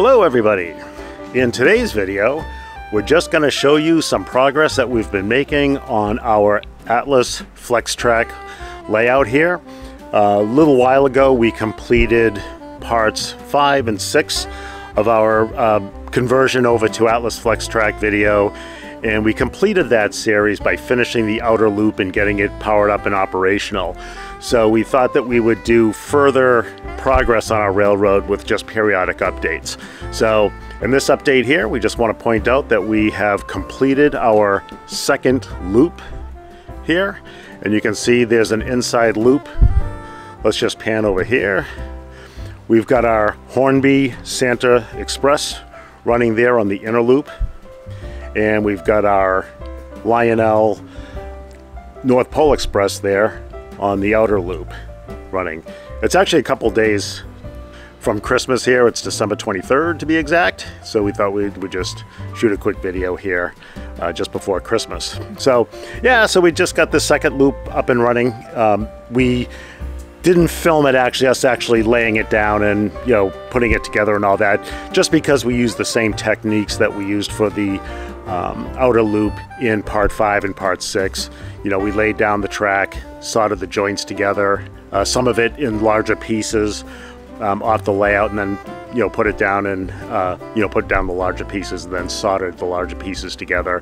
Hello everybody! In today's video, we're just going to show you some progress that we've been making on our Atlas FlexTrack layout here. A little while ago we completed parts 5 and 6 of our conversion over to Atlas FlexTrack video, and we completed that series by finishing the outer loop and getting it powered up and operational. So we thought that we would do further progress on our railroad with just periodic updates. So in this update here, we just want to point out that we have completed our second loop here, and you can see there's an inside loop. Let's just pan over here. We've got our Hornby Santa Express running there on the inner loop, and we've got our Lionel North Pole Express there on the outer loop running. It's actually a couple days from Christmas here. It's December 23rd to be exact, so we thought we would just shoot a quick video here just before Christmas. So yeah, so we just got the second loop up and running. We didn't film it us actually laying it down and putting it together and all that, just because we used the same techniques that we used for the outer loop in part 5 and part 6. We laid down the track, soldered the joints together, some of it in larger pieces off the layout, and then put it down and put down the larger pieces and then soldered the larger pieces together.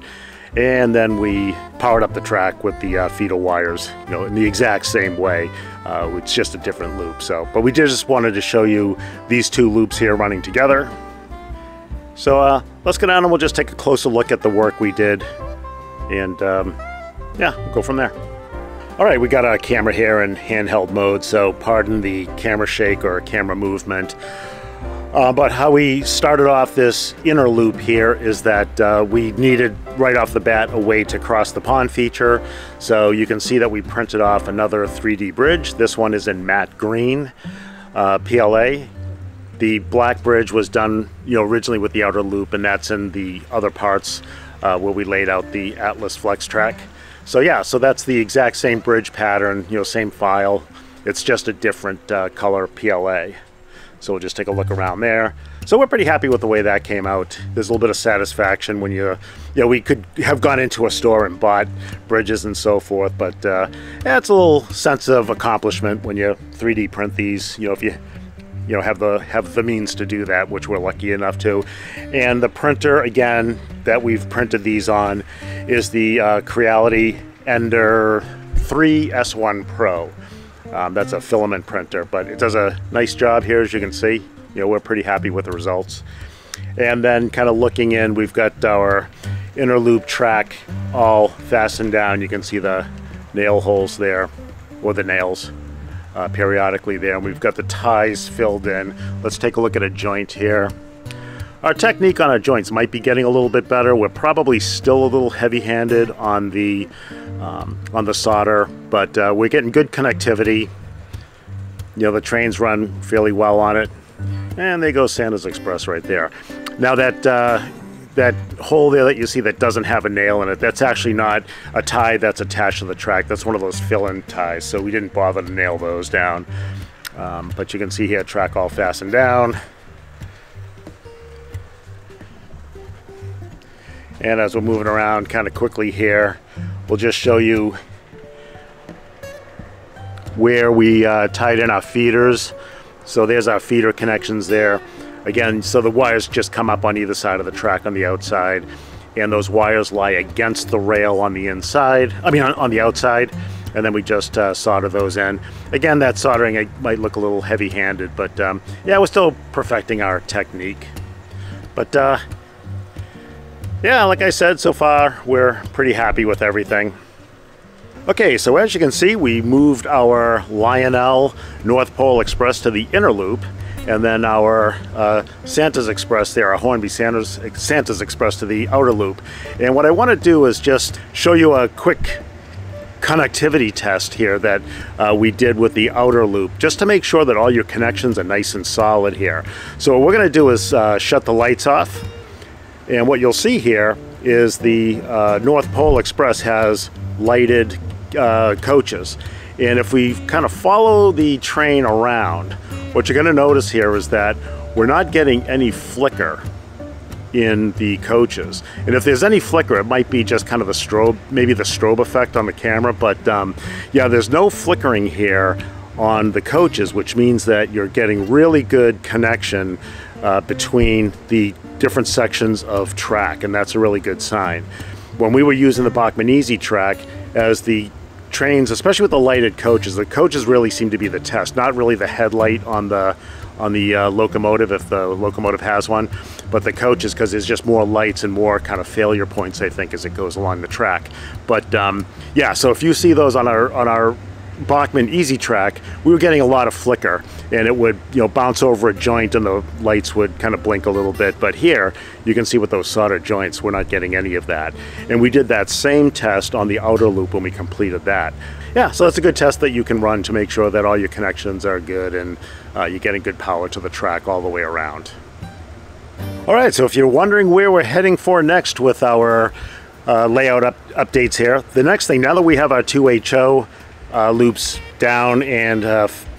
And then we powered up the track with the feeder wires, in the exact same way. It's just a different loop. But we just wanted to show you these two loops here running together. So let's go down and we'll just take a closer look at the work we did, and yeah, we'll go from there. All right, we got our camera here in handheld mode, so pardon the camera shake or camera movement. But how we started off this inner loop here is that we needed right off the bat a way to cross the pond feature. So you can see that we printed off another 3D bridge. This one is in matte green PLA. The black bridge was done originally with the outer loop, and that's in the other parts where we laid out the Atlas FlexTrack. So yeah, so that's the exact same bridge pattern, same file. It's just a different color PLA. So we'll just take a look around there. So we're pretty happy with the way that came out. There's a little bit of satisfaction when we could have gone into a store and bought bridges and so forth, but yeah, it's a little sense of accomplishment when you 3D print these, if you have the means to do that, which we're lucky enough to. And the printer, again, that we've printed these on is the Creality Ender 3 S1 Pro. That's a filament printer, but it does a nice job here, as you can see. We're pretty happy with the results. And then kind of looking in, we've got our inner loop track all fastened down. You can see the nail holes there, or the nails periodically there. And we've got the ties filled in. Let's take a look at a joint here. Our technique on our joints might be getting a little bit better. We're probably still a little heavy-handed on the solder, but we're getting good connectivity. The trains run fairly well on it, and there goes Santa's Express right there. Now that hole there that you see that doesn't have a nail in it, that's actually not a tie that's attached to the track. That's one of those fill-in ties, so we didn't bother to nail those down. But you can see here, track all fastened down. And as we're moving around kind of quickly here, we'll just show you where we tied in our feeders. So there's our feeder connections there. Again, so the wires just come up on either side of the track on the outside, and those wires lie against the rail on the inside, on the outside, and then we just solder those in. Again, that soldering, it might look a little heavy-handed, but yeah, we're still perfecting our technique. But yeah, like I said, so far we're pretty happy with everything. Okay, so as you can see, we moved our Lionel North Pole Express to the inner loop, and then our Santa's Express there, our Hornby Santa's Express, to the outer loop. And what I want to do is just show you a quick connectivity test here that we did with the outer loop, just to make sure that all your connections are nice and solid here. So what we're going to do is shut the lights off. And what you'll see here is the North Pole Express has lighted coaches. And if we kind of follow the train around, what you're going to notice here is that we're not getting any flicker in the coaches. And if there's any flicker, it might be just kind of the strobe, maybe the strobe effect on the camera. But yeah, there's no flickering here on the coaches, which means that you're getting really good connection between the different sections of track, and that's a really good sign. When we were using the Bachmann Easy Track, as the trains, especially with the lighted coaches, the coaches really seem to be the test, not really the headlight on the locomotive, if the locomotive has one, but the coaches, because there's just more lights and more kind of failure points, I think, as it goes along the track. But yeah, so if you see those on our Bachmann Easy Track, we were getting a lot of flicker, and it would, you know, bounce over a joint and the lights would kind of blink a little bit. But here you can see with those solder joints, we're not getting any of that. And we did that same test on the outer loop when we completed that. Yeah, so that's a good test that you can run to make sure that all your connections are good and you're getting good power to the track all the way around. All right, so if you're wondering where we're heading for next with our layout updates here, the next thing, now that we have our 2HO loops down and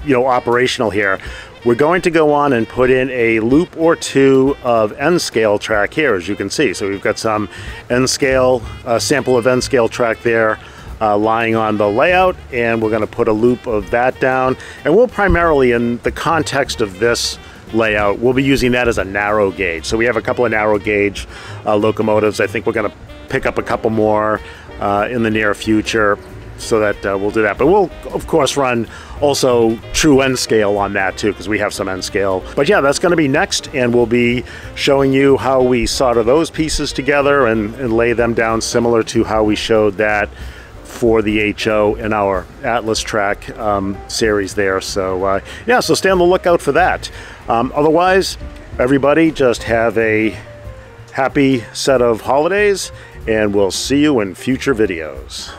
you know, operational here, we're going to go on and put in a loop or two of N-scale track here, as you can see. So we've got some N-scale, sample of N-scale track there lying on the layout, and we're going to put a loop of that down. And we'll primarily, in the context of this layout, we'll be using that as a narrow gauge. So we have a couple of narrow gauge locomotives. I think we're going to pick up a couple more in the near future, so that we'll do that. But we'll, of course, run also true N-scale on that too, because we have some N-scale. But yeah, that's going to be next, and we'll be showing you how we solder those pieces together and lay them down, similar to how we showed that for the HO in our Atlas track series there. So yeah, so stay on the lookout for that. Otherwise, everybody just have a happy set of holidays, and we'll see you in future videos.